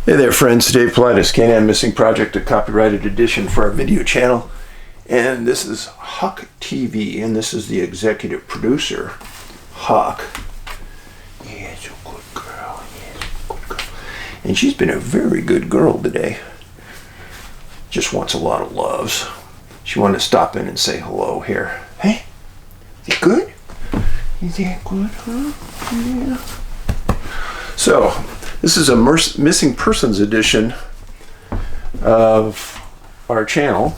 Hey there friends, Dave Paulides, Canine Missing Project, a copyrighted edition for our video channel. And this is Huck TV, and this is the executive producer, Huck. Yes, a good girl, yes, a good girl. And she's been a very good girl today. Just wants a lot of loves. She wanted to stop in and say hello here. Hey, is it good? Is that good, huh? Yeah. So, this is a missing persons edition of our channel,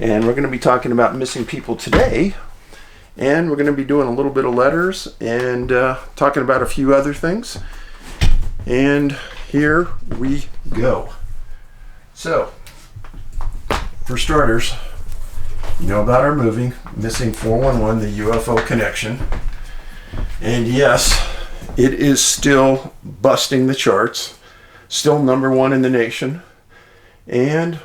and we're going to be talking about missing people today, and we're going to be doing a little bit of letters and talking about a few other things. And here we go. So, for starters, you know about our movie, Missing 411, the UFO Connection. And yes, it is still busting the charts, still #1 in the nation, and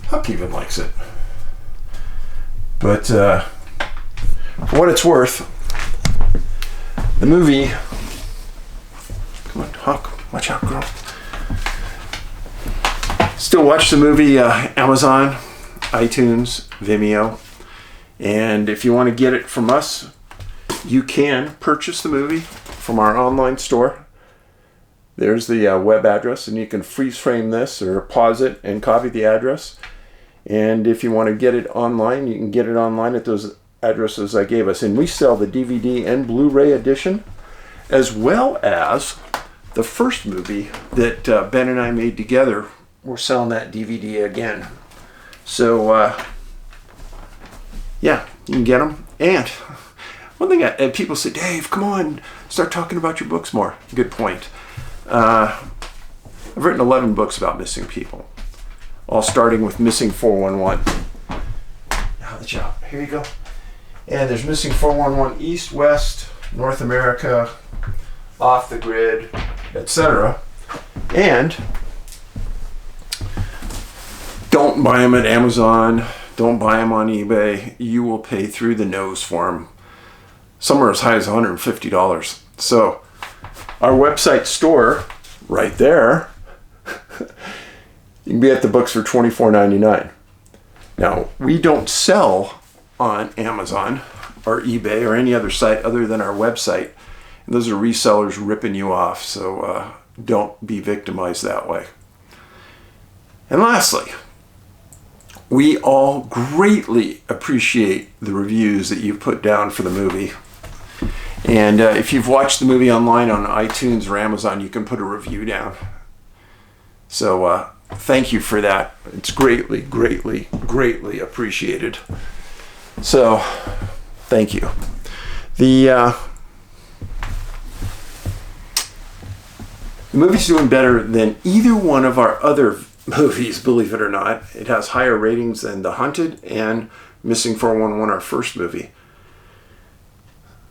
Huck even likes it. But for what it's worth, the movie, come on Huck, watch out girl. Still watch the movie, Amazon, iTunes, Vimeo, and if you want to get it from us, you can purchase the movie from our online store. There's the web address, and you can freeze frame this or pause it and copy the address. And if you want to get it online, you can get it online at those addresses I gave us. And we sell the DVD and Blu Ray edition, as well as the first movie that Ben and I made together. We're selling that DVD again. So, yeah, you can get them. And one thing people say, Dave, come on, start talking about your books more. Good point. I've written 11 books about missing people, all starting with Missing 411. Now the job. Here you go. And there's Missing 411 East, West, North America, Off the Grid, etc. And don't buy them at Amazon. Don't buy them on eBay. You will pay through the nose for them. Somewhere as high as $150. So our website store right there, you can be at the books for $24.99. Now, we don't sell on Amazon or eBay or any other site other than our website. And those are resellers ripping you off, so don't be victimized that way. And lastly, we all greatly appreciate the reviews that you've put down for the movie. And if you've watched the movie online on iTunes or Amazon, you can put a review down. So thank you for that. It's greatly, greatly, greatly appreciated. So thank you. The movie's doing better than either one of our other movies, believe it or not. It has higher ratings than The Hunted and Missing 411, our first movie.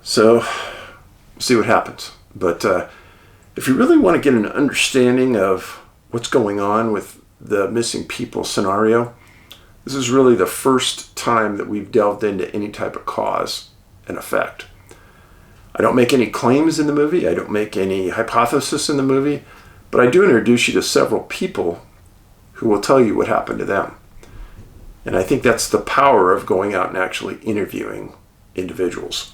So, we'll see what happens. But if you really want to get an understanding of what's going on with the missing people scenario, this is really the first time that we've delved into any type of cause and effect. I don't make any claims in the movie. I don't make any hypothesis in the movie. But I do introduce you to several people who will tell you what happened to them. And I think that's the power of going out and actually interviewing individuals.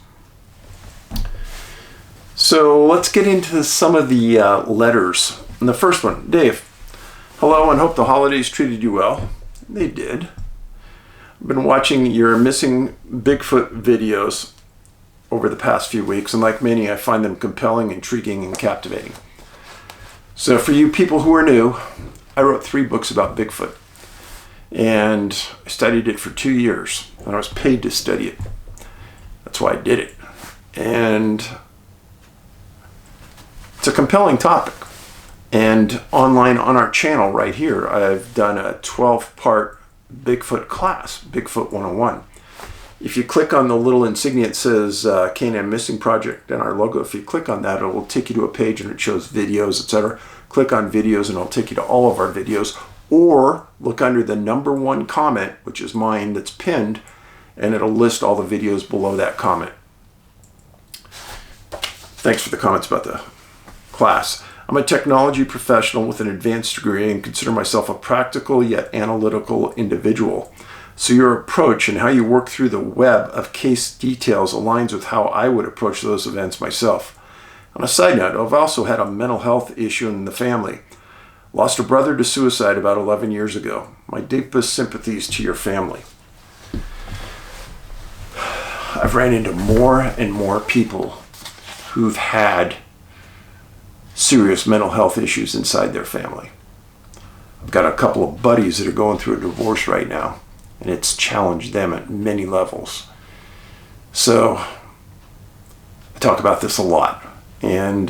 So let's get into some of the letters. And the first one, Dave, hello and hope the holidays treated you well. They did. I've been watching your missing Bigfoot videos over the past few weeks, and like many, I find them compelling, intriguing, and captivating. So for you people who are new, I wrote 3 books about Bigfoot, and I studied it for 2 years, and I was paid to study it. That's why I did it. And it's a compelling topic. And online on our channel right here, I've done a 12-part Bigfoot class, Bigfoot 101. If you click on the little insignia that says Canine Missing Project and our logo, if you click on that, it will take you to a page and it shows videos, etc. Click on videos and it'll take you to all of our videos. Or look under the #1 comment, which is mine, that's pinned, and it'll list all the videos below that comment. Thanks for the comments about the class. I'm a technology professional with an advanced degree and consider myself a practical yet analytical individual. So your approach and how you work through the web of case details aligns with how I would approach those events myself. On a side note, I've also had a mental health issue in the family. Lost a brother to suicide about 11 years ago. My deepest sympathies to your family. I've ran into more and more people who've had serious mental health issues inside their family. I've got a couple of buddies that are going through a divorce right now, and it's challenged them at many levels. So I talk about this a lot. And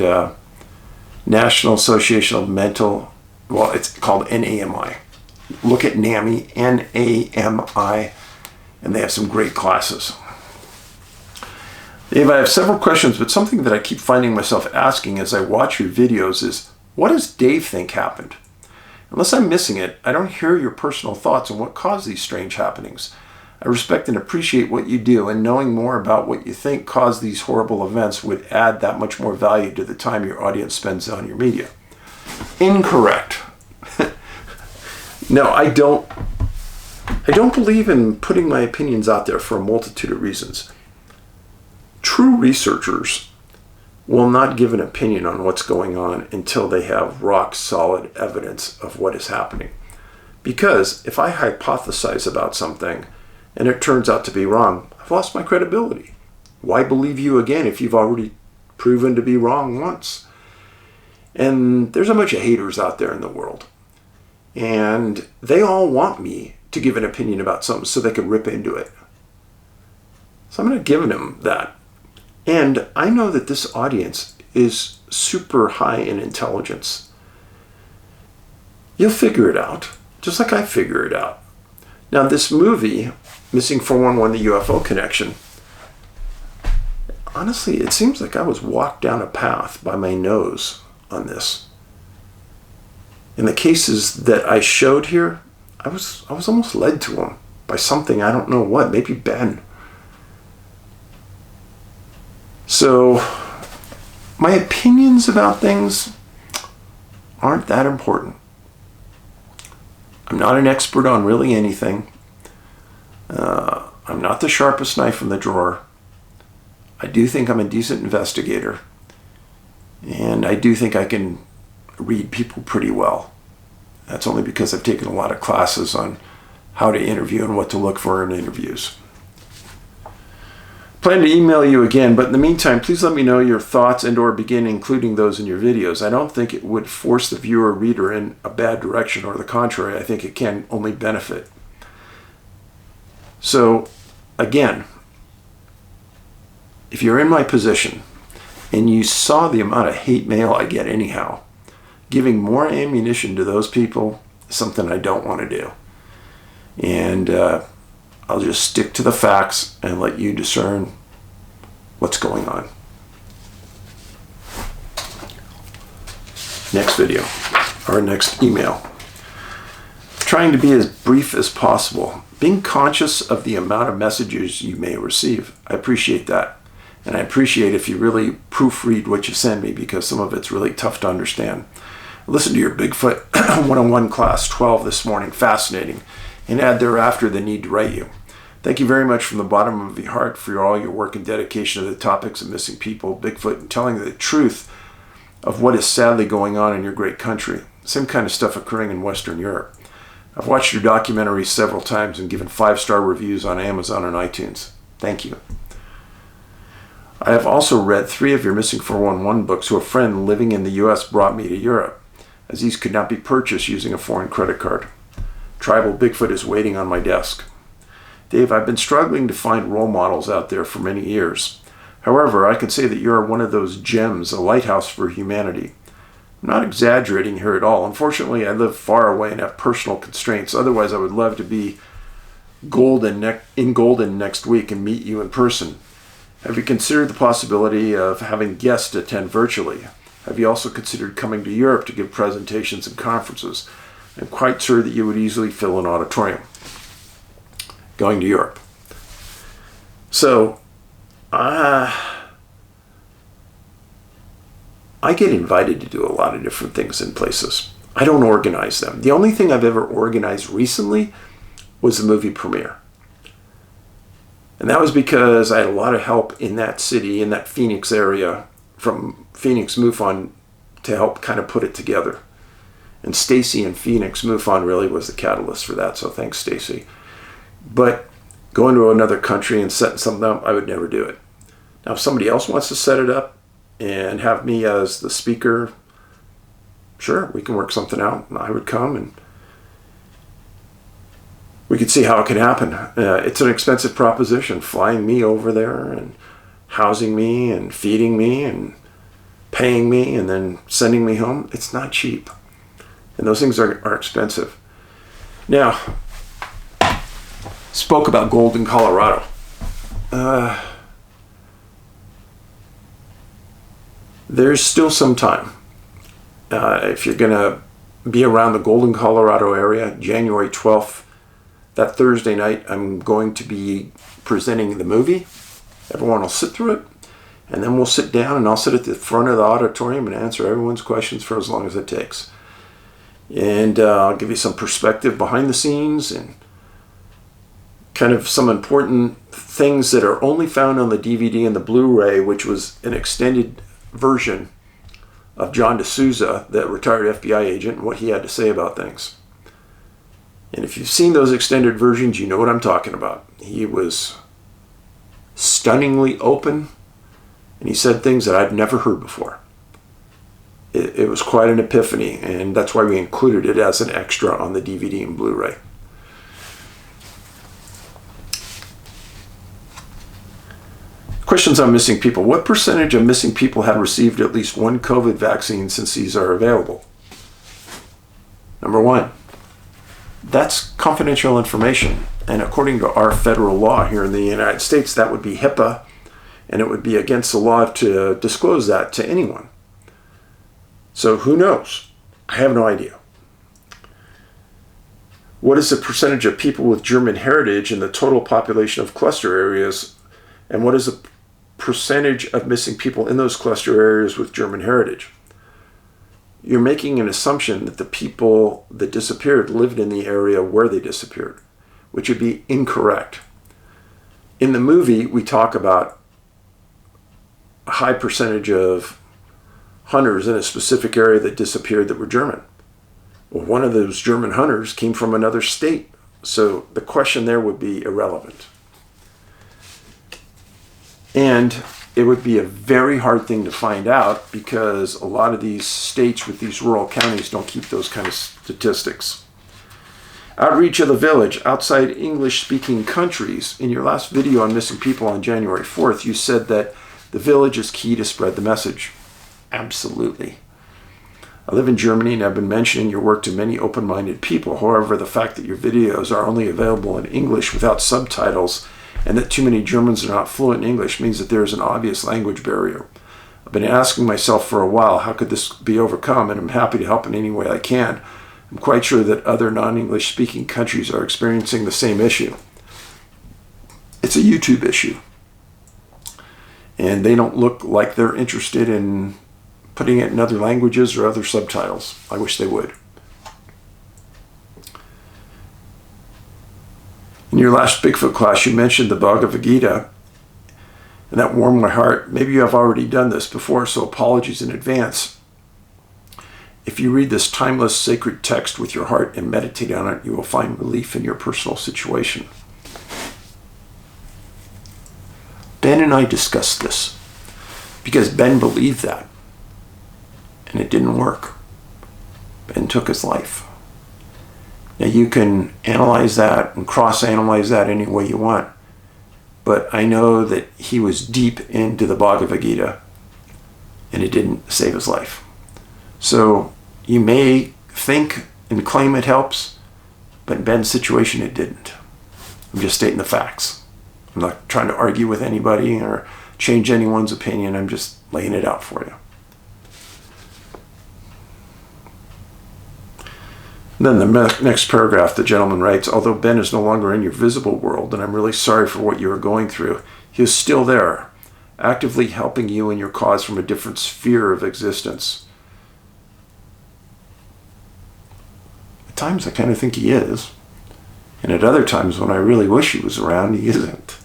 National Association of Mental, well, it's called NAMI. Look at NAMI, N-A-M-I, and they have some great classes. Dave, I have several questions, but something that I keep finding myself asking as I watch your videos is, what does Dave think happened? Unless I'm missing it, I don't hear your personal thoughts on what caused these strange happenings. I respect and appreciate what you do, and knowing more about what you think caused these horrible events would add that much more value to the time your audience spends on your media. Incorrect. No, I don't believe in putting my opinions out there for a multitude of reasons. True researchers will not give an opinion on what's going on until they have rock solid evidence of what is happening. Because if I hypothesize about something and it turns out to be wrong, I've lost my credibility. Why believe you again if you've already proven to be wrong once? And there's a bunch of haters out there in the world. And they all want me to give an opinion about something so they can rip into it. So I'm going to give them that. And I know that this audience is super high in intelligence. You'll figure it out, just like I figure it out. Now, this movie, Missing 411, the UFO Connection, honestly, it seems like I was walked down a path by my nose on this. In the cases that I showed here, I was almost led to them by something, I don't know what, maybe Ben. So, my opinions about things aren't that important. I'm not an expert on really anything. I'm not the sharpest knife in the drawer. I do think I'm a decent investigator. And I do think I can read people pretty well. That's only because I've taken a lot of classes on how to interview and what to look for in interviews. Plan to email you again, but in the meantime, please let me know your thoughts and or begin including those in your videos. I don't think it would force the viewer or reader in a bad direction, or the contrary. I think it can only benefit. So, again, if you're in my position and you saw the amount of hate mail I get anyhow, giving more ammunition to those people is something I don't want to do. And I'll just stick to the facts and let you discern what's going on. Next video, or next email. Trying to be as brief as possible. Being conscious of the amount of messages you may receive. I appreciate that. And I appreciate if you really proofread what you send me, because some of it's really tough to understand. Listen to your Bigfoot 101 class 12 this morning. Fascinating. And add thereafter the need to write you. Thank you very much from the bottom of your heart for all your work and dedication to the topics of missing people, Bigfoot, and telling the truth of what is sadly going on in your great country. Same kind of stuff occurring in Western Europe. I've watched your documentary several times and given 5-star reviews on Amazon and iTunes. Thank you. I have also read 3 of your Missing 411 books who a friend living in the U.S. brought me to Europe, as these could not be purchased using a foreign credit card. Tribal Bigfoot is waiting on my desk. Dave, I've been struggling to find role models out there for many years. However, I can say that you're one of those gems, a lighthouse for humanity. I'm not exaggerating here at all. Unfortunately, I live far away and have personal constraints. Otherwise, I would love to be in Golden next week and meet you in person. Have you considered the possibility of having guests attend virtually? Have you also considered coming to Europe to give presentations and conferences? I'm quite sure that you would easily fill an auditorium. Going to Europe. So, I get invited to do a lot of different things in places. I don't organize them. The only thing I've ever organized recently was the movie premiere. And that was because I had a lot of help in that city, in that Phoenix area, from Phoenix MUFON to help kind of put it together. And Stacy in Phoenix MUFON really was the catalyst for that, so thanks, Stacy. But going to another country and setting something up, I would never do it. Now, if somebody else wants to set it up and have me as the speaker, sure, we can work something out. And I would come and we could see how it could happen. It's an expensive proposition, flying me over there and housing me and feeding me and paying me and then sending me home. It's not cheap. And those things are expensive. Now, spoke about gold in Colorado. There's still some time. If you're going to be around the Golden, Colorado area, January 12th, that Thursday night, I'm going to be presenting the movie. Everyone will sit through it, and then we'll sit down, and I'll sit at the front of the auditorium and answer everyone's questions for as long as it takes. And I'll give you some perspective behind the scenes and kind of some important things that are only found on the DVD and the Blu Ray, which was an extended version of John D'Souza, that retired FBI agent, and what he had to say about things. And if you've seen those extended versions, you know what I'm talking about. He was stunningly open, and he said things that I'd never heard before. It was quite an epiphany, and that's why we included it as an extra on the DVD and Blu Ray. Questions on missing people. What percentage of missing people have received at least one COVID vaccine since these are available? Number one, that's confidential information. And according to our federal law here in the United States, that would be HIPAA, and it would be against the law to disclose that to anyone. So who knows? I have no idea. What is the percentage of people with German heritage in the total population of cluster areas? And what is the percentage of missing people in those cluster areas with German heritage? You're making an assumption that the people that disappeared lived in the area where they disappeared, which would be incorrect. In the movie, we talk about a high percentage of hunters in a specific area that disappeared that were German. Well, one of those German hunters came from another state, so the question there would be irrelevant. And it would be a very hard thing to find out because a lot of these states with these rural counties don't keep those kind of statistics. Outreach of the village outside English-speaking countries. In your last video on missing people on January 4th, you said that the village is key to spread the message. Absolutely. I live in Germany and I've been mentioning your work to many open-minded people. However, the fact that your videos are only available in English without subtitles and that too many Germans are not fluent in English means that there is an obvious language barrier. I've been asking myself for a while, how could this be overcome? And I'm happy to help in any way I can. I'm quite sure that other non-English speaking countries are experiencing the same issue. It's a YouTube issue. And they don't look like they're interested in putting it in other languages or other subtitles. I wish they would. In your last Bigfoot class, you mentioned the Bhagavad Gita, and that warmed my heart. Maybe you have already done this before, so apologies in advance. If you read this timeless sacred text with your heart and meditate on it, you will find relief in your personal situation. Ben and I discussed this because Ben believed that, and it didn't work. Ben took his life. Now you can analyze that and cross-analyze that any way you want, but I know that he was deep into the Bhagavad Gita, and it didn't save his life. So you may think and claim it helps, but in Ben's situation it didn't. I'm just stating the facts. I'm not trying to argue with anybody or change anyone's opinion. I'm just laying it out for you. Then the next paragraph, the gentleman writes, although Ben is no longer in your visible world, and I'm really sorry for what you are going through, he is still there. actively helping you and your cause from a different sphere of existence? At times I kind of think he is. And at other times when I really wish he was around, he isn't.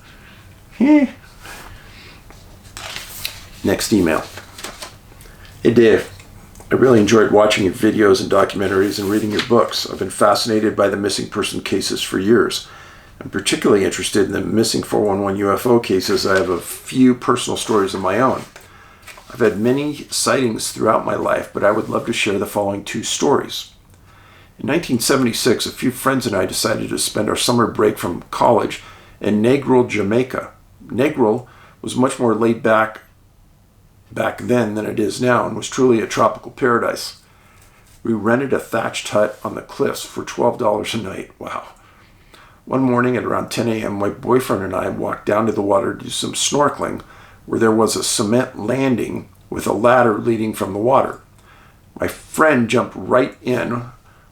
Next email. Hey Dave, I really enjoyed watching your videos and documentaries and reading your books. I've been fascinated by the missing person cases for years. I'm particularly interested in the missing 411 UFO cases. I have a few personal stories of my own. I've had many sightings throughout my life, but I would love to share the following two stories. In 1976, a few friends and I decided to spend our summer break from college in Negril, Jamaica. Negril was much more laid back then than it is now and was truly a tropical paradise. We rented a thatched hut on the cliffs for $12 a night. Wow. One morning at around 10 a.m., my boyfriend and I walked down to the water to do some snorkeling where there was a cement landing with a ladder leading from the water. My friend jumped right in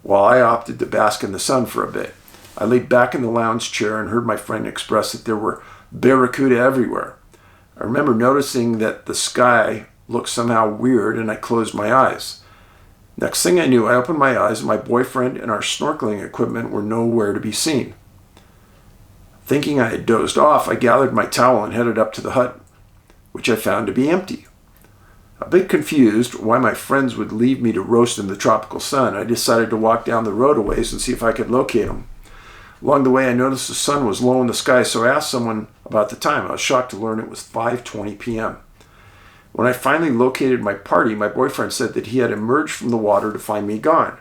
while I opted to bask in the sun for a bit. I laid back in the lounge chair and heard my friend express that there were barracuda everywhere. I remember noticing that the sky looked somehow weird and I closed my eyes. Next thing I knew, I opened my eyes and my boyfriend and our snorkeling equipment were nowhere to be seen. Thinking I had dozed off, I gathered my towel and headed up to the hut, which I found to be empty. A bit confused why my friends would leave me to roast in the tropical sun, I decided to walk down the road a ways and see if I could locate them. Along the way, I noticed the sun was low in the sky, so I asked someone about the time. I was shocked to learn it was 5:20 p.m. When I finally located my party, my boyfriend said that he had emerged from the water to find me gone.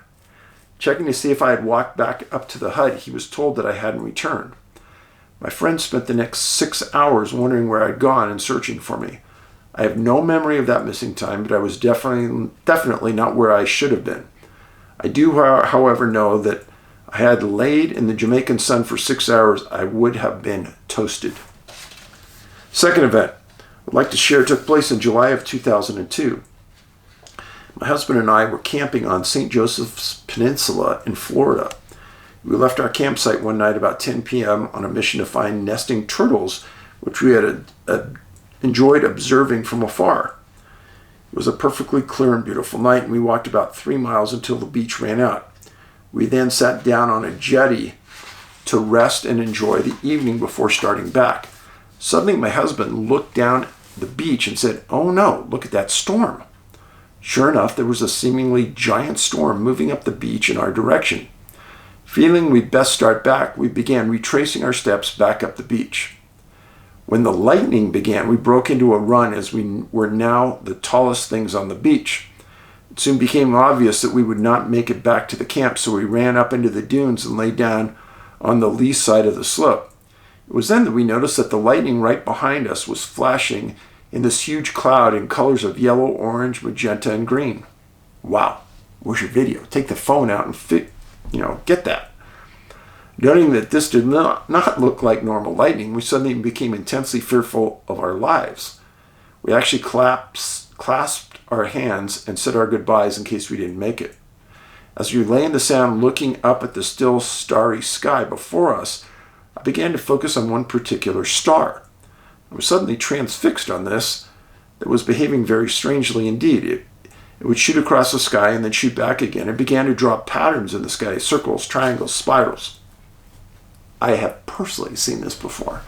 Checking to see if I had walked back up to the hut, he was told that I hadn't returned. My friend spent the next 6 hours wondering where I'd gone and searching for me. I have no memory of that missing time, but I was definitely not where I should have been. I do, however, know that I had laid in the Jamaican sun for 6 hours, I would have been toasted. Second event I'd like to share took place in July of 2002. My husband and I were camping on St. Joseph's Peninsula in Florida. We left our campsite one night about 10 p.m. on a mission to find nesting turtles, which we had enjoyed observing from afar. It was a perfectly clear and beautiful night, and we walked about 3 miles until the beach ran out. We then sat down on a jetty to rest and enjoy the evening before starting back. Suddenly, my husband looked down the beach and said, "Oh no, look at that storm." Sure enough, there was a seemingly giant storm moving up the beach in our direction. Feeling we'd best start back, we began retracing our steps back up the beach. When the lightning began, we broke into a run as we were now the tallest things on the beach. It soon became obvious that we would not make it back to the camp, so we ran up into the dunes and lay down on the lee side of the slope. It was then that we noticed that the lightning right behind us was flashing in this huge cloud in colors of yellow, orange, magenta, and green. Wow, where's your video? Take the phone out and get that. Noting that this did not look like normal lightning, we suddenly became intensely fearful of our lives. We actually clasped our hands and said our goodbyes in case we didn't make it. As we lay in the sand looking up at the still starry sky before us, I began to focus on one particular star. I was suddenly transfixed on this that was behaving very strangely indeed. It would shoot across the sky and then shoot back again. It began to draw patterns in the sky, circles, triangles, spirals. I have personally seen this before.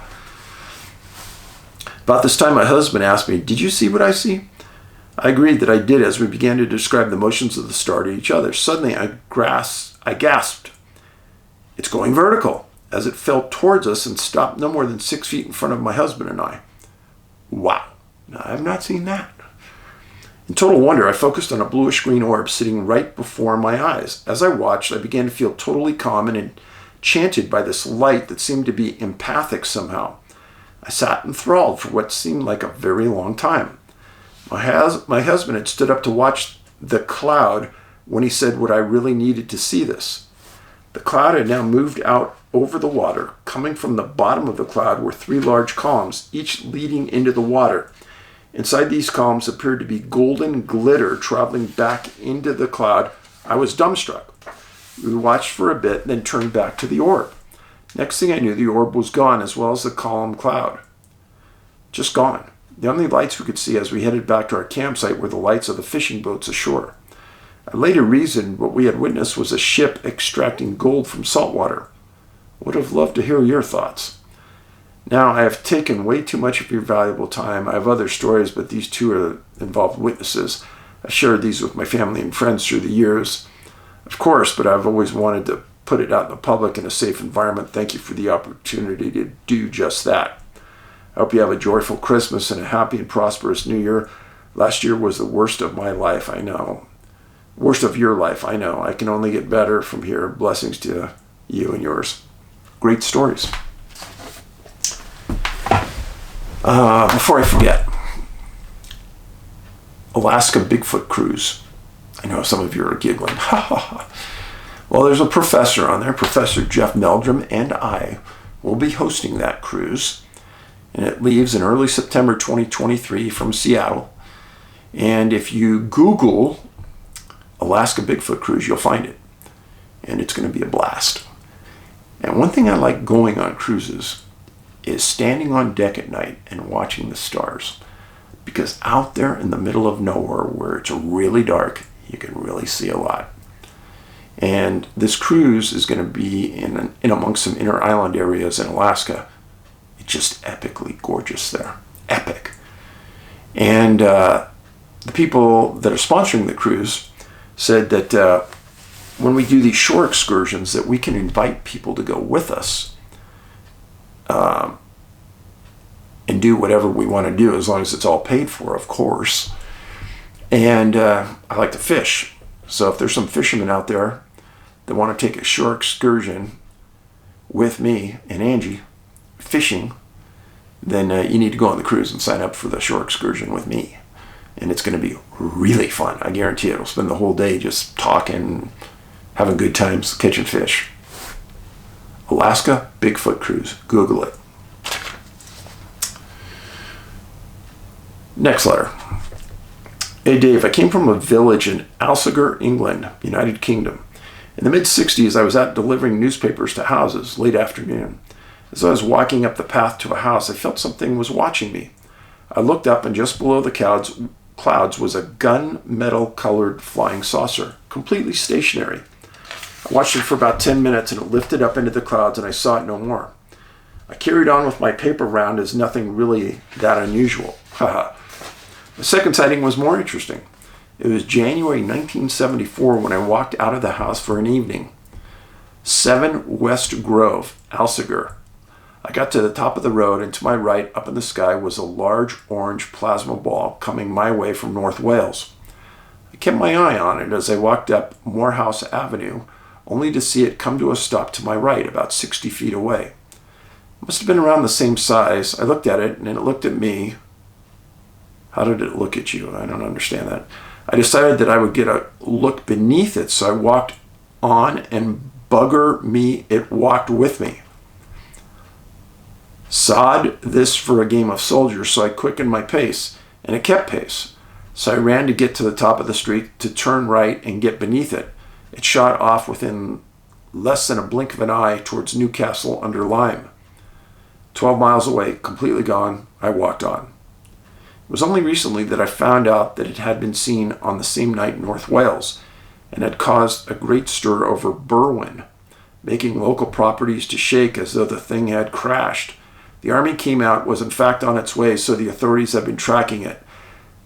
About this time, my husband asked me, "Did you see what I see?" I agreed that I did as we began to describe the motions of the star to each other. Suddenly, I gasped. "It's going vertical," as it fell towards us and stopped no more than 6 feet in front of my husband and I. Wow, now, I have not seen that. In total wonder, I focused on a bluish-green orb sitting right before my eyes. As I watched, I began to feel totally calm and enchanted by this light that seemed to be empathic somehow. I sat enthralled for what seemed like a very long time. My husband had stood up to watch the cloud when he said what I really needed to see this. The cloud had now moved out over the water. Coming from the bottom of the cloud were 3 large columns, each leading into the water. Inside these columns appeared to be golden glitter traveling back into the cloud. I was dumbstruck. We watched for a bit, then turned back to the orb. Next thing I knew, the orb was gone, as well as the column cloud. Just gone. The only lights we could see as we headed back to our campsite were the lights of the fishing boats ashore. I later reasoned what we had witnessed was a ship extracting gold from salt water. Would have loved to hear your thoughts. Now, I have taken way too much of your valuable time. I have other stories, but these two are involved witnesses. I've shared these with my family and friends through the years, of course, but I've always wanted to put it out in the public in a safe environment. Thank you for the opportunity to do just that. I hope you have a joyful Christmas and a happy and prosperous New Year. Last year was the worst of my life, I know. Worst of your life, I know. I can only get better from here. Blessings to you and yours. Great stories. Before I forget, Alaska Bigfoot cruise. I know some of you are giggling. Ha ha ha. Well, there's a professor on there, Professor Jeff Meldrum, and I will be hosting that cruise. And it leaves in early September 2023 from Seattle. And if you Google Alaska Bigfoot cruise, you'll find it. And it's going to be a blast. And one thing I like going on cruises is standing on deck at night and watching the stars. Because out there in the middle of nowhere where it's really dark, you can really see a lot. And this cruise is going to be in amongst some inner island areas in Alaska. It's just epically gorgeous there. Epic. And the people that are sponsoring the cruise said that when we do these shore excursions that we can invite people to go with us and do whatever we want to do as long as it's all paid for, of course. And I like to fish. So if there's some fishermen out there that want to take a shore excursion with me and Angie fishing, then you need to go on the cruise and sign up for the shore excursion with me. And it's going to be really fun. I guarantee it. We'll spend the whole day just talking, having good times, catching fish. Alaska Bigfoot cruise. Google it. Next letter. Hey Dave, I came from a village in Alsager, England, United Kingdom. In the mid-60s, I was out delivering newspapers to houses late afternoon. As I was walking up the path to a house, I felt something was watching me. I looked up, and just below the clouds was a gunmetal-colored flying saucer, completely stationary. I watched it for about 10 minutes, and it lifted up into the clouds, and I saw it no more. I carried on with my paper round as nothing really that unusual. Haha. The second sighting was more interesting. It was January 1974 when I walked out of the house for an evening. 7 West Grove, Alsager. I got to the top of the road, and to my right, up in the sky, was a large orange plasma ball coming my way from North Wales. I kept my eye on it as I walked up Morehouse Avenue, only to see it come to a stop to my right, about 60 feet away. It must have been around the same size. I looked at it, and it looked at me. How did it look at you? I don't understand that. I decided that I would get a look beneath it, so I walked on, and bugger me, it walked with me. Sod this for a game of soldiers, so I quickened my pace, and it kept pace. So I ran to get to the top of the street to turn right and get beneath it. It shot off within less than a blink of an eye towards Newcastle under Lyme. 12 miles away, completely gone, I walked on. It was only recently that I found out that it had been seen on the same night in North Wales and had caused a great stir over Berwyn, making local properties to shake as though the thing had crashed. The army came out, was in fact on its way, so the authorities have been tracking it.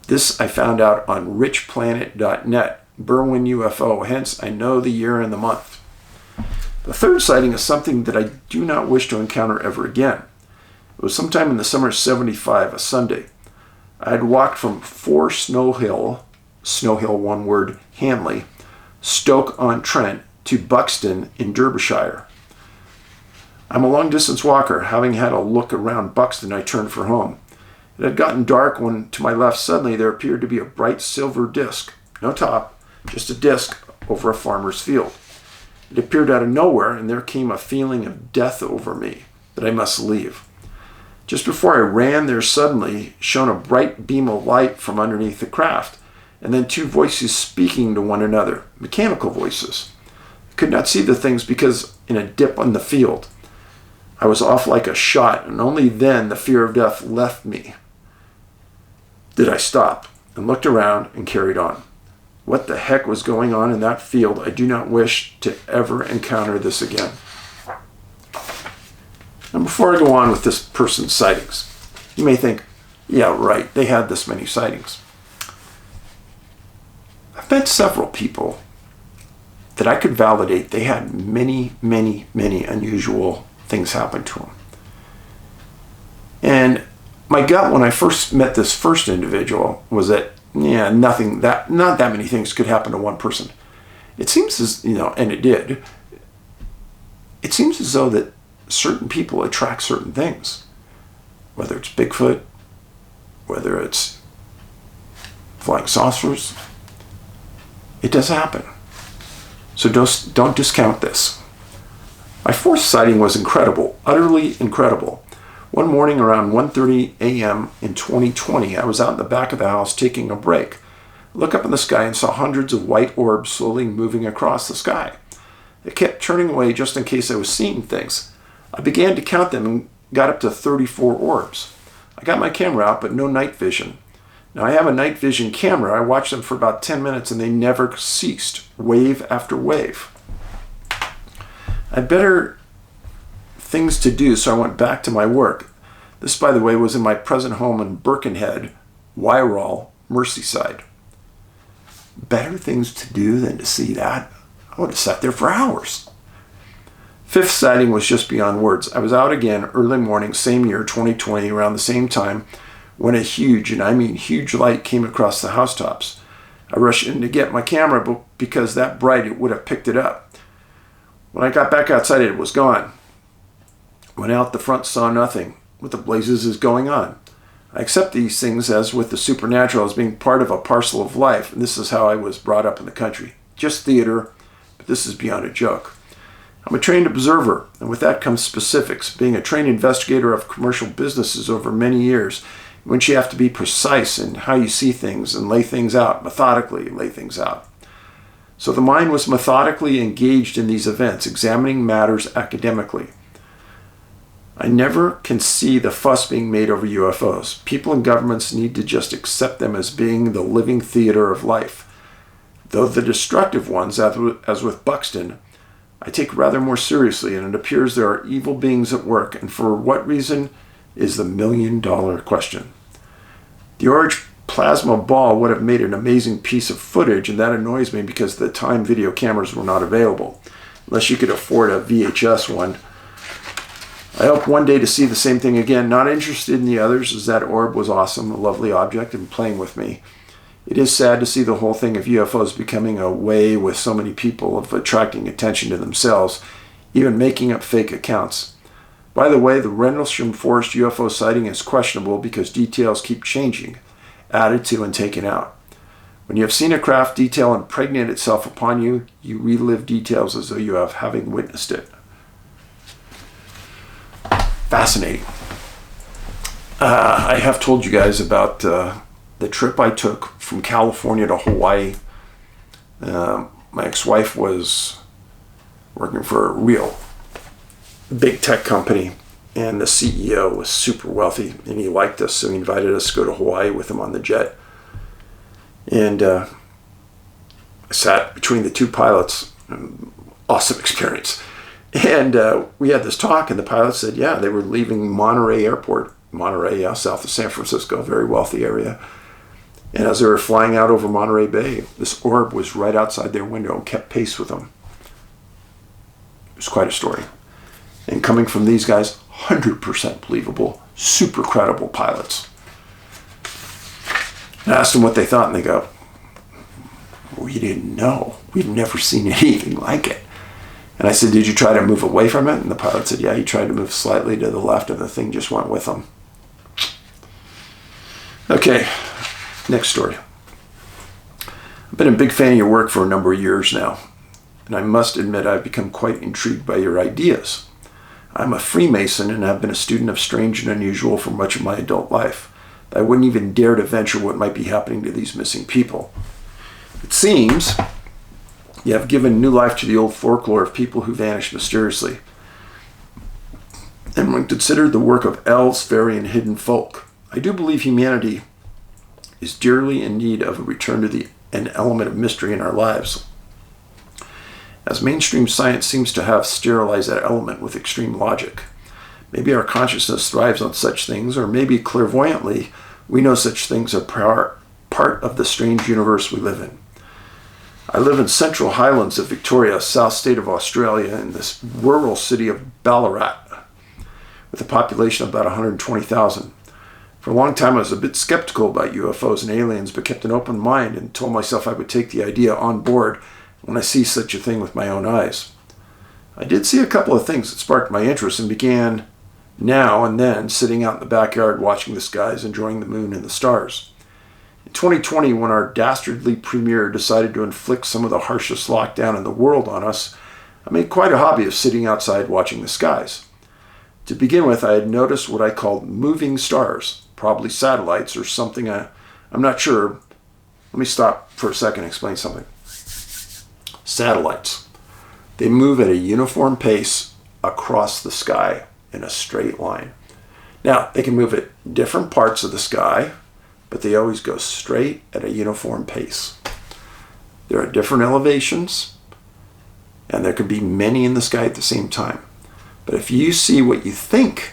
This I found out on richplanet.net, Berwyn UFO, hence I know the year and the month. The third sighting is something that I do not wish to encounter ever again. It was sometime in the summer of 75, a Sunday. I had walked from 4 Snow Hill, one word, Hanley, Stoke-on-Trent, to Buxton in Derbyshire. I'm a long-distance walker. Having had a look around Buxton, I turned for home. It had gotten dark when, to my left, suddenly there appeared to be a bright silver disc. No top, just a disc over a farmer's field. It appeared out of nowhere, and there came a feeling of death over me, that I must leave. Just before I ran, there suddenly shone a bright beam of light from underneath the craft, and then 2 voices speaking to one another, mechanical voices. I could not see the things because in a dip on the field. I was off like a shot, and only then the fear of death left me. did I stop and looked around and carried on. What the heck was going on in that field? I do not wish to ever encounter this again. And before I go on with this person's sightings, you may think, yeah, right, they had this many sightings. I've met several people that I could validate they had many, many, many unusual things happen to them. And my gut when I first met this first individual was that, yeah, not that many things could happen to one person. It seems as, and it did, it seems as though that certain people attract certain things, whether it's Bigfoot, whether it's flying saucers. It does happen. So don't discount this. My fourth sighting was incredible, utterly incredible. One morning around 1:30 a.m. in 2020, I was out in the back of the house taking a break. I looked up in the sky and saw hundreds of white orbs slowly moving across the sky. They kept turning away just in case I was seeing things. I began to count them and got up to 34 orbs. I got my camera out, but no night vision. Now, I have a night vision camera. I watched them for about 10 minutes and they never ceased, wave after wave. I had better things to do, so I went back to my work. This, by the way, was in my present home in Birkenhead, Wirral, Merseyside. Better things to do than to see that? I would have sat there for hours. Fifth sighting was just beyond words. I was out again early morning, same year, 2020, around the same time, when a huge, and I mean huge, light came across the housetops. I rushed in to get my camera because that bright, it would have picked it up. When I got back outside, it was gone. Went out the front, saw nothing. What the blazes is going on? I accept these things as with the supernatural as being part of a parcel of life, and this is how I was brought up in the country. Just theater, but this is beyond a joke. I'm a trained observer, and with that comes specifics. Being a trained investigator of commercial businesses over many years, when you have to be precise in how you see things and lay things out, methodically lay things out. So the mind was methodically engaged in these events, examining matters academically. I never can see the fuss being made over UFOs. People and governments need to just accept them as being the living theater of life. Though the destructive ones, as with Buxton, I take rather more seriously, and it appears there are evil beings at work, and for what reason is the million-dollar question. The orange plasma ball would have made an amazing piece of footage, and that annoys me because at the time video cameras were not available, unless you could afford a VHS one. I hope one day to see the same thing again. Not interested in the others, as that orb was awesome, a lovely object, and playing with me. It is sad to see the whole thing of UFOs becoming a way with so many people of attracting attention to themselves, even making up fake accounts. By the way, the Rendlesham Forest UFO sighting is questionable because details keep changing, added to and taken out. When you have seen a craft detail impregnate itself upon you, you relive details as though you have having witnessed it. Fascinating. I have told you guys about the trip I took from California to Hawaii. My ex-wife was working for a real big tech company, and the CEO was super wealthy, and he liked us, so he invited us to go to Hawaii with him on the jet. And I sat between the two pilots. Awesome experience. And we had this talk, and the pilot said, yeah, they were leaving Monterey Airport. Monterey, south of San Francisco, very wealthy area. And as they were flying out over Monterey Bay, this orb was right outside their window and kept pace with them. It was quite a story. And coming from these guys, 100% believable, super credible pilots. And I asked them what they thought, and they go, we didn't know. We've never seen anything like it. And I said, did you try to move away from it? And the pilot said, yeah, he tried to move slightly to the left, and the thing just went with him. Okay, next story. I've been a big fan of your work for a number of years now, and I must admit I've become quite intrigued by your ideas. I'm a Freemason and have been a student of strange and unusual for much of my adult life. I wouldn't even dare to venture what might be happening to these missing people. It seems you have given new life to the old folklore of people who vanished mysteriously. And when considered the work of elves, fairy, and hidden folk, I do believe humanity is dearly in need of a return to an element of mystery in our lives. As mainstream science seems to have sterilized that element with extreme logic. Maybe our consciousness thrives on such things, or maybe clairvoyantly we know such things are part of the strange universe we live in. I live in Central Highlands of Victoria, South State of Australia, in this rural city of Ballarat, with a population of about 120,000. For a long time I was a bit skeptical about UFOs and aliens, but kept an open mind and told myself I would take the idea on board when I see such a thing with my own eyes. I did see a couple of things that sparked my interest and began now and then sitting out in the backyard watching the skies, enjoying the moon and the stars. In 2020, when our dastardly premier decided to inflict some of the harshest lockdown in the world on us, I made quite a hobby of sitting outside watching the skies. To begin with, I had noticed what I called moving stars, probably satellites or something. I'm not sure. Let me stop for a second and explain something. Satellites. They move at a uniform pace across the sky in a straight line. Now, they can move at different parts of the sky, but they always go straight at a uniform pace. There are different elevations, and there could be many in the sky at the same time. But if you see what you think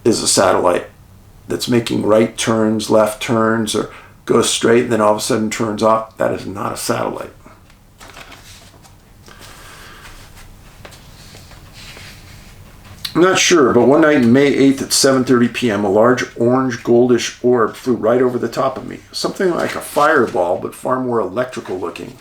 is a satellite that's making right turns, left turns, or goes straight and then all of a sudden turns off, that is not a satellite. I'm not sure, but one night in May 8th at 7:30 p.m., a large orange goldish orb flew right over the top of me. Something like a fireball, but far more electrical looking.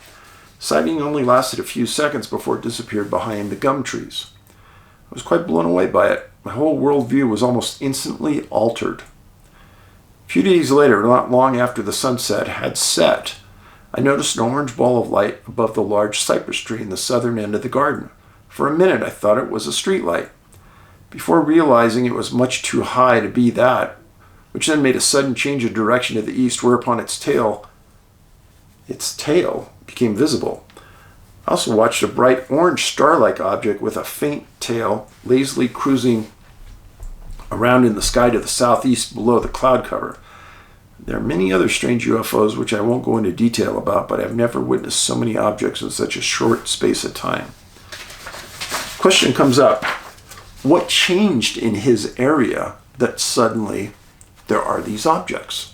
Sighting only lasted a few seconds before it disappeared behind the gum trees. I was quite blown away by it. My whole worldview was almost instantly altered. A few days later, not long after the sunset had set, I noticed an orange ball of light above the large cypress tree in the southern end of the garden. For a minute, I thought it was a street light, before realizing it was much too high to be that, which then made a sudden change of direction to the east, whereupon its tail became visible. I also watched a bright orange star-like object with a faint tail lazily cruising around in the sky to the southeast below the cloud cover. There are many other strange UFOs which I won't go into detail about, but I've never witnessed so many objects in such a short space of time. Question comes up. What changed in his area that suddenly there are these objects?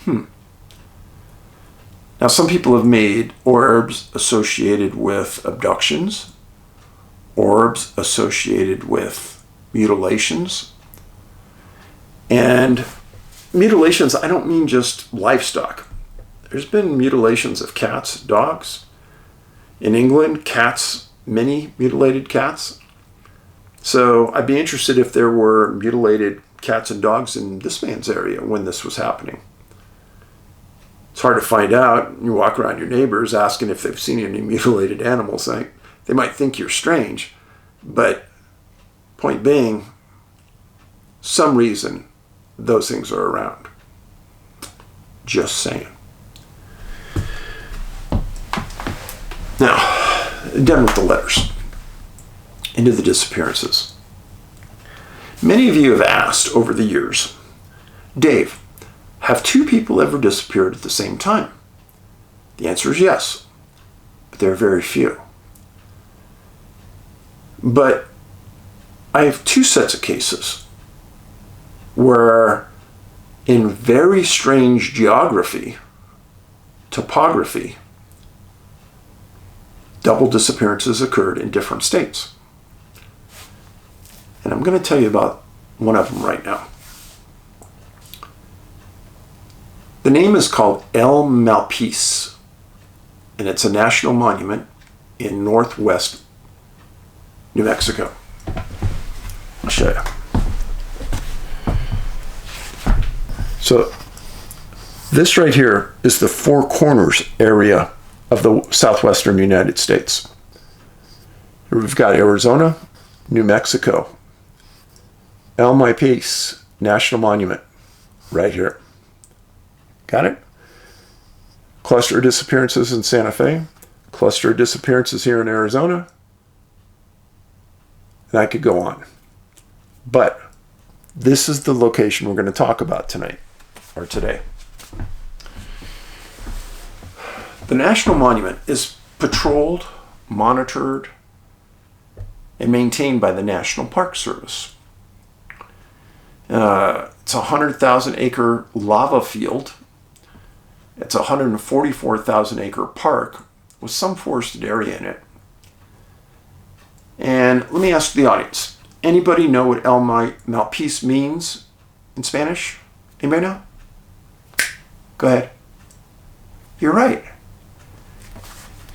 Now, some people have made orbs associated with abductions, orbs associated with mutilations. And mutilations, I don't mean just livestock. There's been mutilations of cats, dogs. In England, cats, many mutilated cats. So I'd be interested if there were mutilated cats and dogs in this man's area when this was happening. It's hard to find out. You walk around your neighbors asking if they've seen any mutilated animals. They might think you're strange, but point being, some reason those things are around. Just saying. Now, done with the letters. Into the disappearances. Many of you have asked over the years, Dave, have two people ever disappeared at the same time? The answer is yes, but there are very few. But I have two sets of cases where in very strange geography, topography, double disappearances occurred in different states. And I'm going to tell you about one of them right now. The name is called El Malpais, and it's a national monument in northwest New Mexico. I'll show you. So this right here is the Four Corners area of the southwestern United States. We've got Arizona, New Mexico, El Malpais National Monument right here. Got it? Cluster of disappearances in Santa Fe, cluster of disappearances here in Arizona, and I could go on. But this is the location we're going to talk about tonight. are today. The National Monument is patrolled, monitored, and maintained by the National Park Service. It's a 100,000 acre lava field. It's a 144,000 acre park with some forested area in it. And let me ask the audience, anybody know what El Malpais means in Spanish? Anybody know? Go ahead. You're right.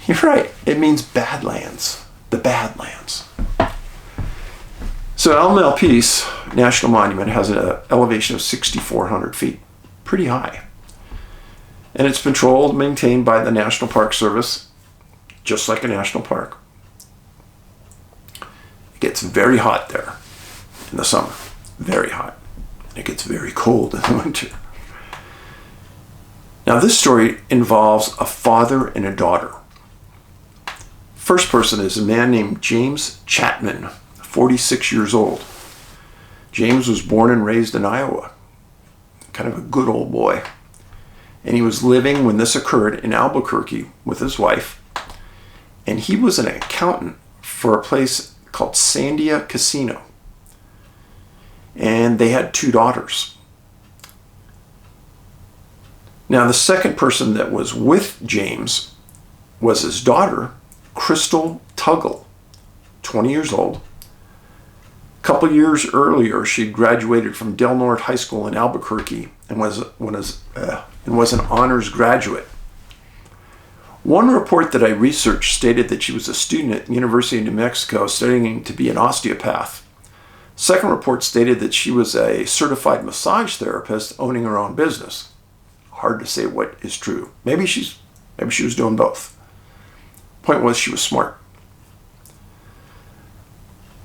You're right. It means Badlands. The Badlands. So El Malpais National Monument has an elevation of 6,400 feet. Pretty high. And it's patrolled, maintained by the National Park Service, just like a national park. It gets very hot there in the summer. Very hot. And it gets very cold in the winter. Now this story involves a father and a daughter. First person is a man named James Chatman, 46 years old. James was born and raised in Iowa. Kind of a good old boy. And he was living when this occurred in Albuquerque with his wife. And he was an accountant for a place called Sandia Casino. And they had 2 daughters. Now the second person that was with James was his daughter, Crystal Tuggle, 20 years old. A couple years earlier, she graduated from Del Norte High School in Albuquerque and was an honors graduate. One report that I researched stated that she was a student at the University of New Mexico studying to be an osteopath. Second report stated that she was a certified massage therapist owning her own business. Hard to say what is true. Maybe she was doing both. Point was, she was smart.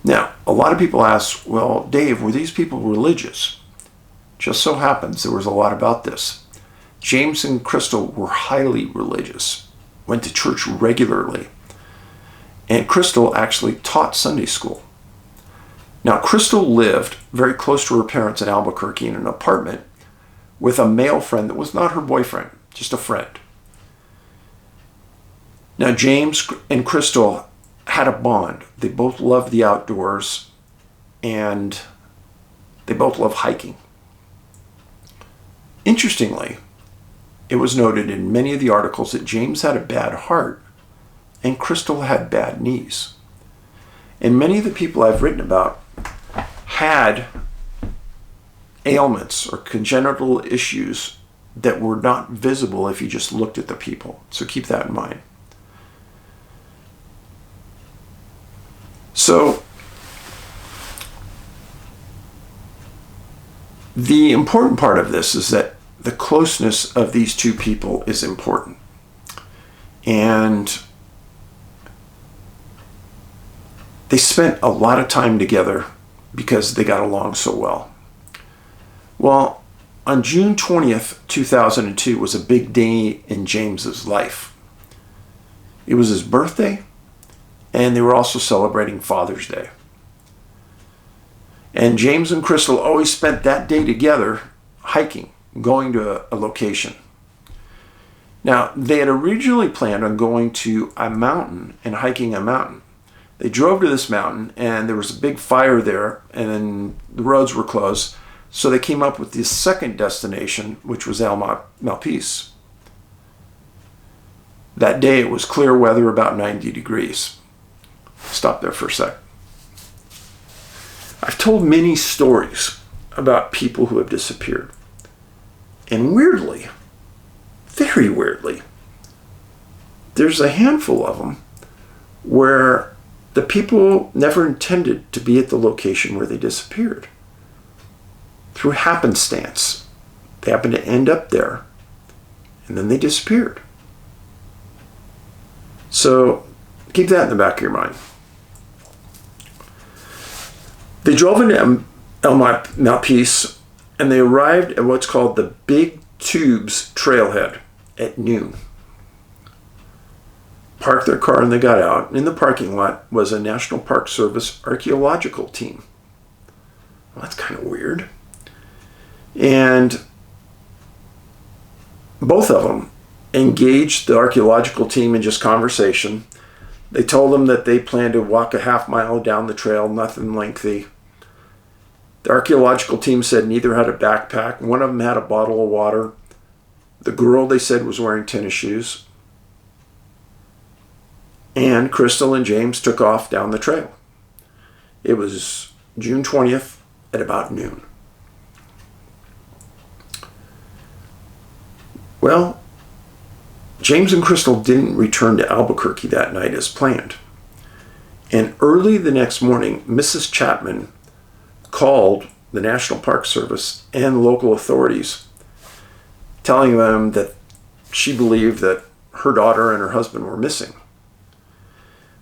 Now, a lot of people ask, well, Dave, were these people religious? Just so happens there was a lot about this. James and Crystal were highly religious, went to church regularly, and Crystal actually taught Sunday school. Now, Crystal lived very close to her parents in Albuquerque in an apartment with a male friend that was not her boyfriend, just a friend. Now, James and Crystal had a bond. They both loved the outdoors, and they both loved hiking. Interestingly, it was noted in many of the articles that James had a bad heart and Crystal had bad knees. And many of the people I've written about had ailments or congenital issues that were not visible if you just looked at the people. So keep that in mind. So the important part of this is that the closeness of these 2 people is important. And they spent a lot of time together because they got along so well. Well, on June 20th, 2002 was a big day in James's life. It was his birthday, and they were also celebrating Father's Day. And James and Crystal always spent that day together hiking, going to a location. Now, they had originally planned on going to a mountain and hiking a mountain. They drove to this mountain, and there was a big fire there, and then the roads were closed. So they came up with this second destination, which was El Malpais. That day it was clear weather, about 90 degrees. Stop there for a sec. I've told many stories about people who have disappeared. And weirdly, very weirdly, there's a handful of them where the people never intended to be at the location where they disappeared. Through happenstance, they happened to end up there, and then they disappeared. So keep that in the back of your mind. They drove into El Malpais, and they arrived at what's called the Big Tubes Trailhead at noon. Parked their car and they got out. In the parking lot was a National Park Service archaeological team. Well, that's kind of weird. And both of them engaged the archaeological team in just conversation. They told them that they planned to walk a half mile down the trail, nothing lengthy. The archaeological team said neither had a backpack. One of them had a bottle of water. The girl, they said, was wearing tennis shoes. And Crystal and James took off down the trail. It was June 20th at about noon. Well, James and Crystal didn't return to Albuquerque that night as planned. And early the next morning, Mrs. Chatman called the National Park Service and local authorities, telling them that she believed that her daughter and her husband were missing.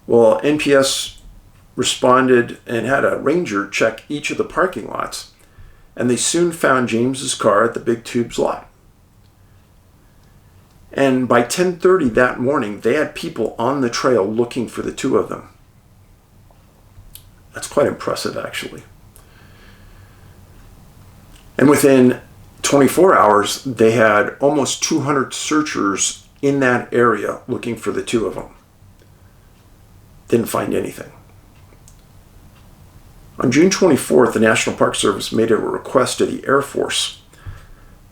Well, NPS responded and had a ranger check each of the parking lots, and they soon found James's car at the Big Tubes lot. And by 10:30 that morning, they had people on the trail looking for the two of them. That's quite impressive, actually. And within 24 hours, they had almost 200 searchers in that area looking for the two of them. Didn't find anything. On June 24th, the National Park Service made a request to the Air Force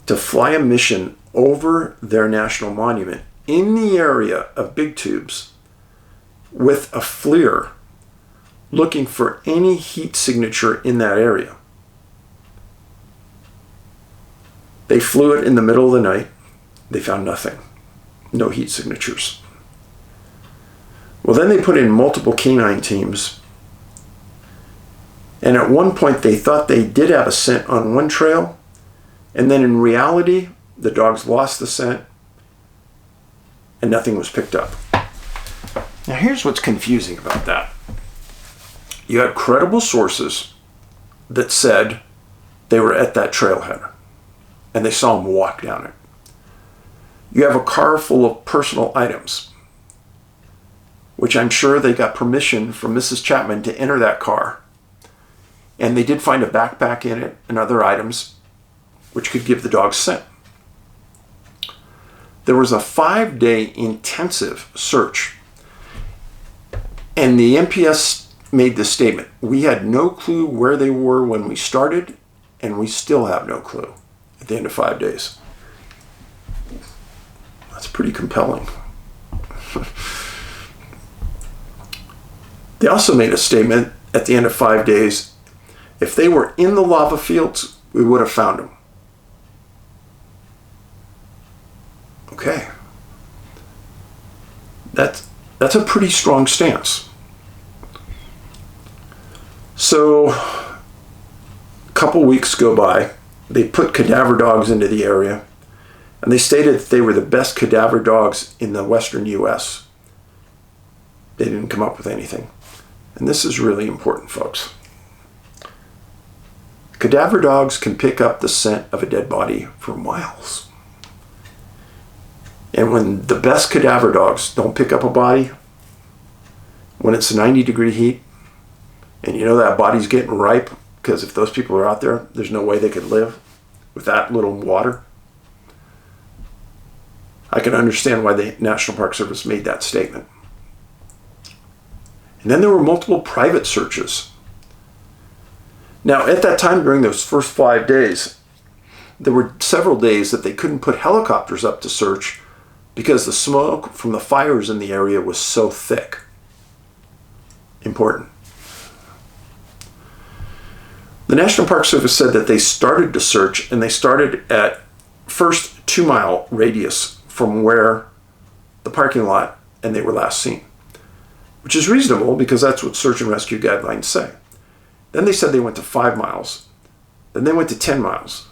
to fly a mission over their national monument in the area of Big Tubes with a FLIR looking for any heat signature in that area. They flew it in the middle of the night. They found nothing. No heat signatures. Well, then they put in multiple canine teams. And at one point, they thought they did have a scent on one trail. And then in reality, the dogs lost the scent and nothing was picked up. Now, here's what's confusing about that. You had credible sources that said they were at that trailhead and they saw them walk down it. You have a car full of personal items, which I'm sure they got permission from Mrs. Chatman to enter that car. And they did find a backpack in it and other items which could give the dogs scent. There was a 5-day intensive search. And the NPS made this statement: we had no clue where they were when we started, and we still have no clue at the end of 5 days. That's pretty compelling. They also made a statement at the end of 5 days: if they were in the lava fields, we would have found them. Okay. That's a pretty strong stance. So, a couple weeks go by. They put cadaver dogs into the area, and they stated that they were the best cadaver dogs in the western U.S. They didn't come up with anything. And this is really important, folks. Cadaver dogs can pick up the scent of a dead body for miles. And when the best cadaver dogs don't pick up a body, when it's 90-degree heat, and you know that body's getting ripe, because if those people are out there, there's no way they could live with that little water. I can understand why the National Park Service made that statement. And then there were multiple private searches. Now, at that time, during those first 5 days, there were several days that they couldn't put helicopters up to search because the smoke from the fires in the area was so thick. Important. The National Park Service said that they started to search, and they started at first 2-mile radius from where the parking lot and they were last seen, which is reasonable because that's what search and rescue guidelines say. Then they said they went to 5 miles. Then they went to 10 miles.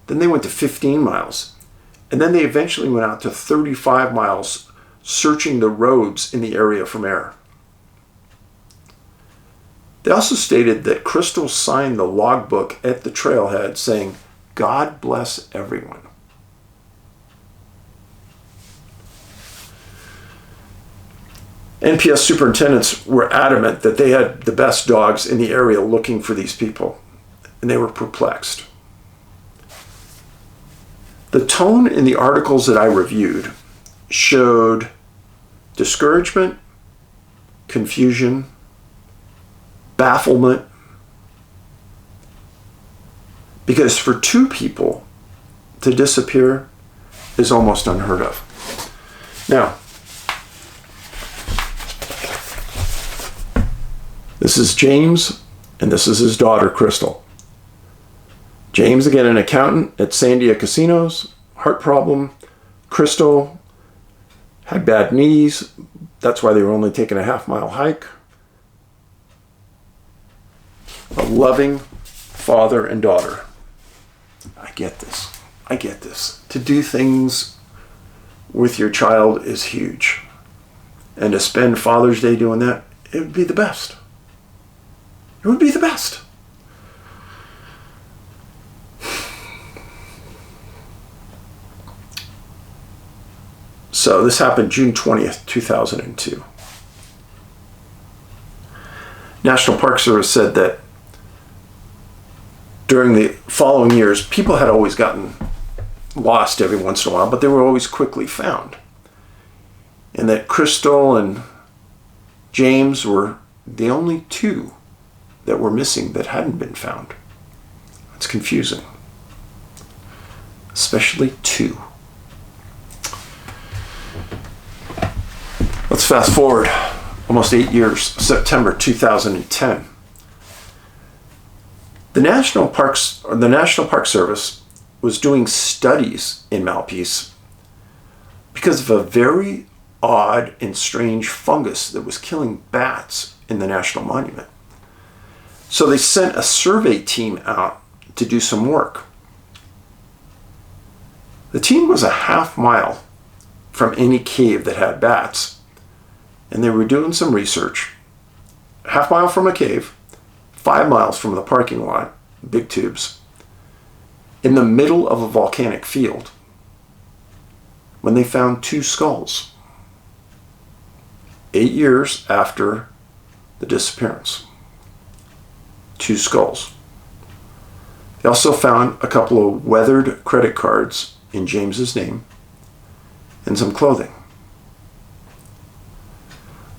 Then they went to 15 miles. And then they eventually went out to 35 miles, searching the roads in the area from air. They also stated that Crystal signed the logbook at the trailhead saying, "God bless everyone." NPS superintendents were adamant that they had the best dogs in the area looking for these people, and they were perplexed. The tone in the articles that I reviewed showed discouragement, confusion, bafflement, because for two people to disappear is almost unheard of. Now, this is James, and this is his daughter, Crystal. James, again, an accountant at Sandia Casinos, heart problem. Crystal had bad knees. That's why they were only taking a half-mile hike. A loving father and daughter. I get this. I get this. To do things with your child is huge. And to spend Father's Day doing that, it would be the best. It would be the best. So this happened June 20th, 2002. National Park Service said that during the following years, people had always gotten lost every once in a while, but they were always quickly found. And that Crystal and James were the only two that were missing that hadn't been found. It's confusing. Especially two. Let's fast forward almost 8 years, September 2010. The National Park Service was doing studies in Malpais because of a very odd and strange fungus that was killing bats in the National Monument. So they sent a survey team out to do some work. The team was a half-mile from any cave that had bats, and they were doing some research. A half-mile from a cave, 5 miles from the parking lot, big tubes, in the middle of a volcanic field, when they found 2 skulls, 8 years after the disappearance. 2 skulls. They also found a couple of weathered credit cards in James's name and some clothing.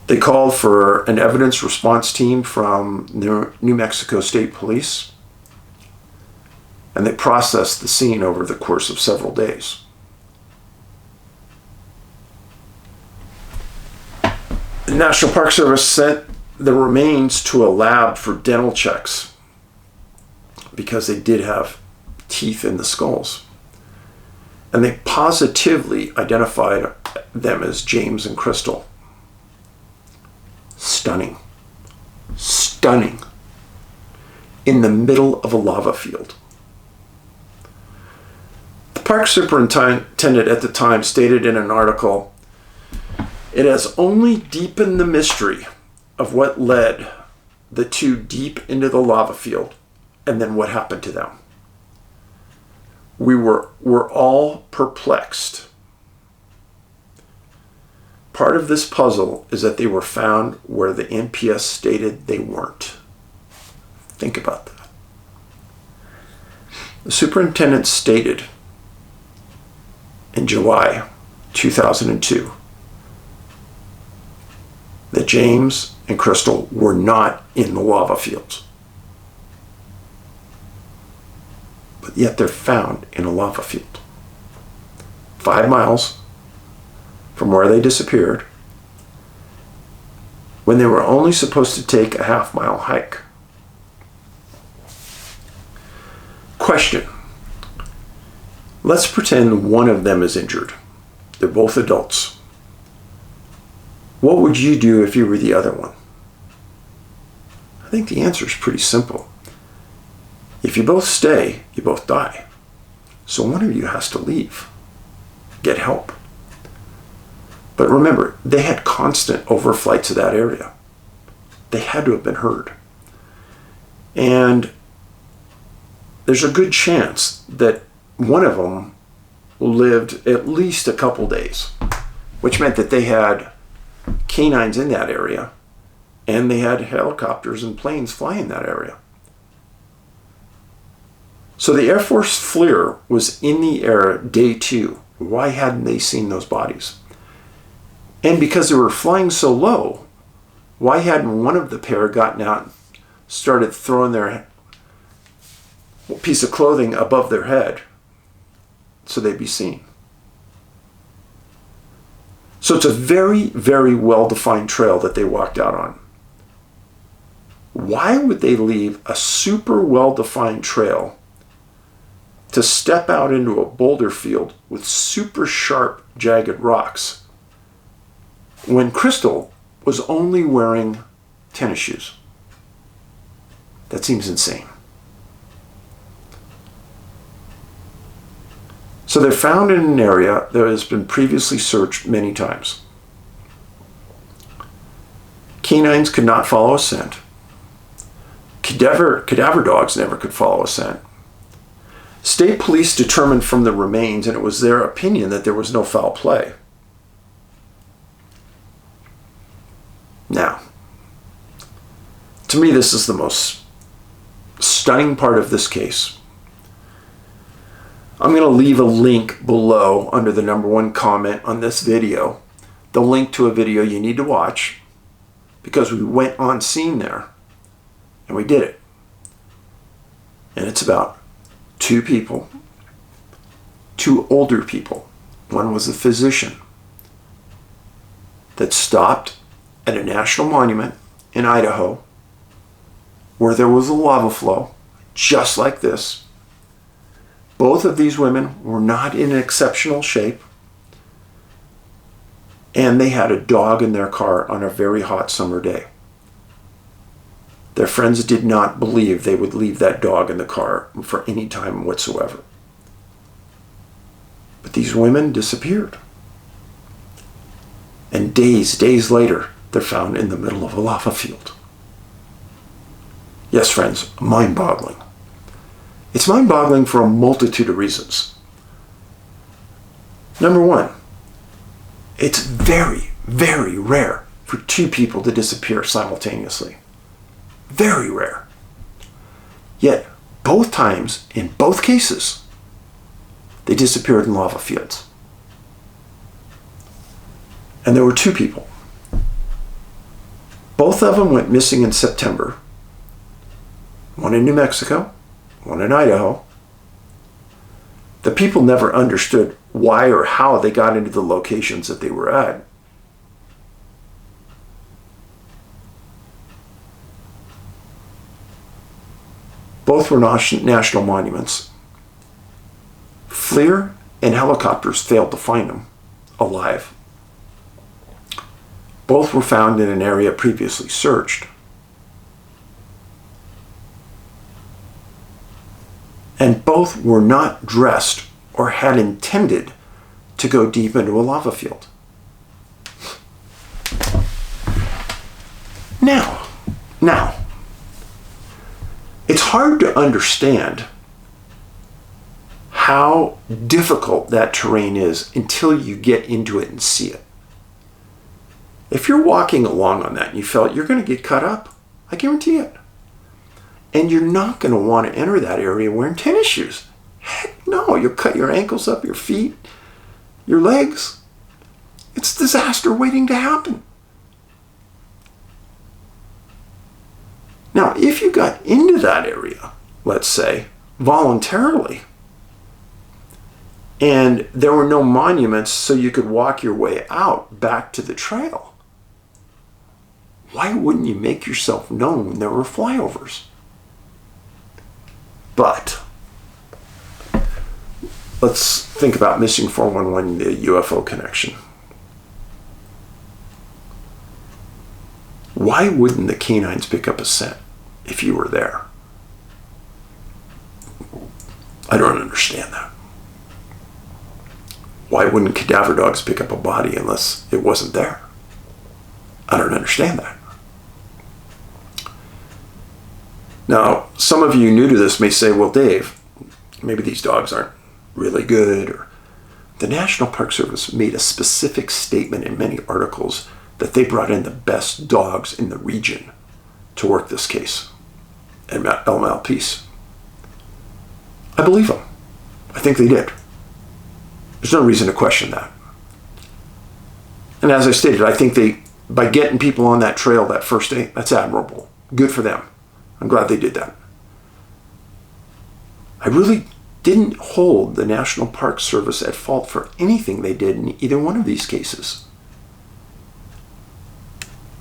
They called for an evidence response team from New Mexico State Police, and they processed the scene over the course of several days. The National Park Service sent the remains to a lab for dental checks because they did have teeth in the skulls. And they positively identified them as James and Crystal. Stunning. Stunning. In the middle of a lava field. The park superintendent at the time stated in an article, "It has only deepened the mystery of what led the 2 deep into the lava field and then what happened to them. We're all perplexed. Part of this puzzle is that they were found where the NPS stated they weren't." Think about that. The superintendent stated in July 2002 that James and Crystal were not in the lava fields. But yet they're found in a lava field. 5 miles from where they disappeared, when they were only supposed to take a half-mile hike. Question. Let's pretend one of them is injured. They're both adults. What would you do if you were the other one? I think the answer is pretty simple. If you both stay, you both die. So one of you has to leave. Get help. But remember, they had constant overflights of that area. They had to have been heard. And there's a good chance that one of them lived at least a couple days, which meant that they had canines in that area, and they had helicopters and planes flying in that area. So the Air Force FLIR was in the air day 2. Why hadn't they seen those bodies? And because they were flying so low, why hadn't one of the pair gotten out and started throwing their piece of clothing above their head so they'd be seen? So it's a very, very well-defined trail that they walked out on. Why would they leave a super well-defined trail to step out into a boulder field with super sharp, jagged rocks when Crystal was only wearing tennis shoes? That seems insane. So they're found in an area that has been previously searched many times. Canines could not follow a scent. Cadaver dogs never could follow a scent. State police determined from the remains, and it was their opinion, that there was no foul play. Now, to me, this is the most stunning part of this case. I'm going to leave a link below under the #1 comment on this video, the link to a video you need to watch, because we went on scene there and we did it. And it's about 2 people, 2 older people. One was a physician that stopped at a national monument in Idaho where there was a lava flow just like this. Both of these women were not in exceptional shape, and they had a dog in their car on a very hot summer day. Their friends did not believe they would leave that dog in the car for any time whatsoever. But these women disappeared. And days later, they're found in the middle of a lava field. Yes, friends, mind-boggling. It's mind-boggling for a multitude of reasons. #1, it's very, very rare for 2 people to disappear simultaneously. Very rare. Yet, both times, in both cases, they disappeared in lava fields. And there were 2 people. Both of them went missing in September. One in New Mexico, one in Idaho. The people never understood why or how they got into the locations that they were at. Both were national monuments. FLIR and helicopters failed to find them alive. Both were found in an area previously searched. And both were not dressed or had intended to go deep into a lava field. Now, it's hard to understand how difficult that terrain is until you get into it and see it. If you're walking along on that and you felt you're going to get cut up, I guarantee it. And you're not going to want to enter that area wearing tennis shoes. Heck no, you'll cut your ankles up, your feet, your legs. It's disaster waiting to happen. Now, if you got into that area, let's say, voluntarily, and there were no monuments so you could walk your way out back to the trail, why wouldn't you make yourself known when there were flyovers? But let's think about missing 411, the UFO connection. Why wouldn't the canines pick up a scent if you were there? I don't understand that. Why wouldn't cadaver dogs pick up a body unless it wasn't there? I don't understand that. Now, some of you new to this may say, well, Dave, maybe these dogs aren't really good. Or the National Park Service made a specific statement in many articles that they brought in the best dogs in the region to work this case at Malpais. I believe them. I think they did. There's no reason to question that. And as I stated, I think by getting people on that trail that first day, that's admirable. Good for them. I'm glad they did that. I really didn't hold the National Park Service at fault for anything they did in either one of these cases.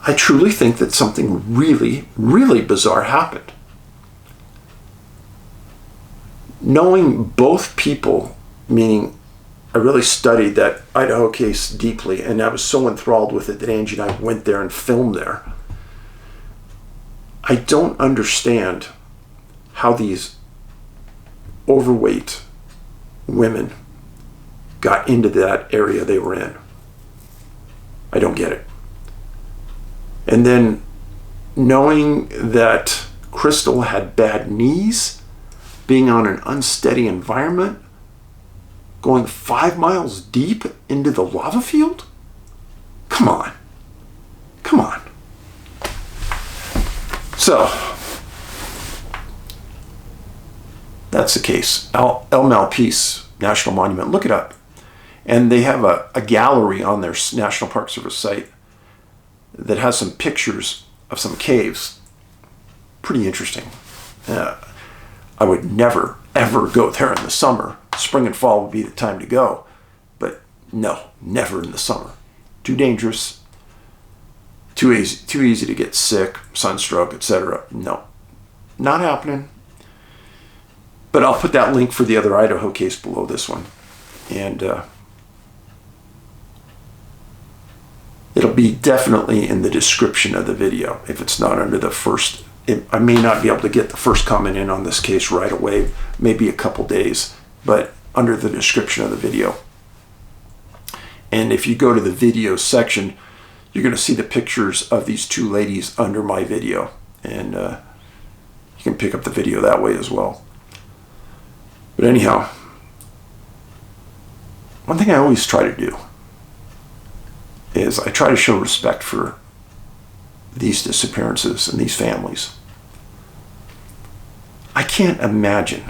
I truly think that something really, really bizarre happened. Knowing both people, meaning I really studied that Idaho case deeply, and I was so enthralled with it that Angie and I went there and filmed there. I don't understand how these overweight women got into that area they were in. I don't get it. And then knowing that Crystal had bad knees, being on an unsteady environment, going 5 miles deep into the lava field? Come on. Come on. So, that's the case. El Malpais National Monument. Look it up. And they have a gallery on their National Park Service site that has some pictures of some caves. Pretty interesting. I would never, ever go there in the summer. Spring and fall would be the time to go. But no, never in the summer. Too dangerous. Too easy to get sick, sunstroke, etc. No, not happening. But I'll put that link for the other Idaho case below this one. And it'll be definitely in the description of the video. If it's not under the first, I may not be able to get the first comment in on this case right away, maybe a couple days, but under the description of the video. And if you go to the video section, you're going to see the pictures of these two ladies under my video. And you can pick up the video that way as well. But anyhow, one thing I always try to do is I try to show respect for these disappearances and these families. I can't imagine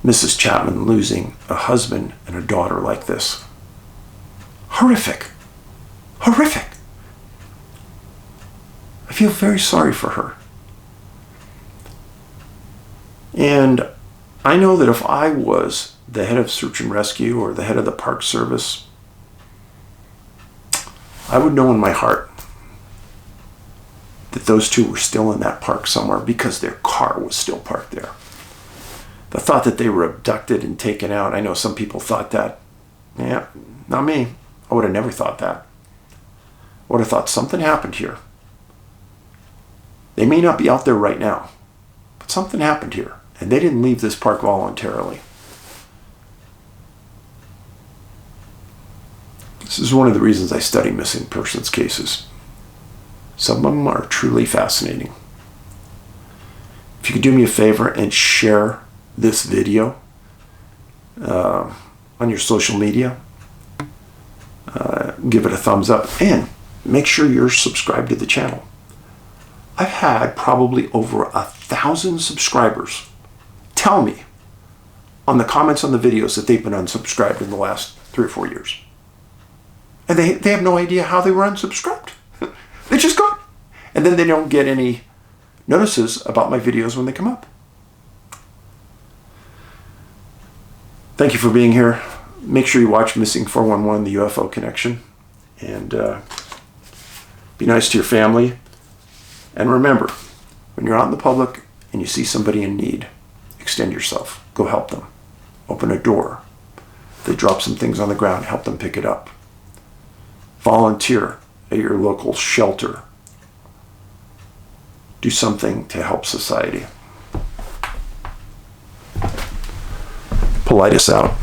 Mrs. Chatman losing a husband and a daughter like this. Horrific. Horrific. I feel very sorry for her. And I know that if I was the head of search and rescue or the head of the Park Service, I would know in my heart that those two were still in that park somewhere because their car was still parked there. The thought that they were abducted and taken out, I know some people thought that. Yeah, not me. I would have never thought that. I would have thought something happened here. They may not be out there right now, but something happened here, and they didn't leave this park voluntarily. This is one of the reasons I study missing persons cases. Some of them are truly fascinating. If you could do me a favor and share this video on your social media, give it a thumbs up, and make sure you're subscribed to the channel. I've had probably over 1,000 subscribers tell me on the comments on the videos that they've been unsubscribed in the last 3 or 4 years. And they have no idea how they were unsubscribed. They just got. And then they don't get any notices about my videos when they come up. Thank you for being here. Make sure you watch Missing 411, the UFO Connection. And be nice to your family. And remember, when you're out in the public and you see somebody in need, extend yourself. Go help them. Open a door. If they drop some things on the ground, help them pick it up. Volunteer at your local shelter. Do something to help society. Paulides out.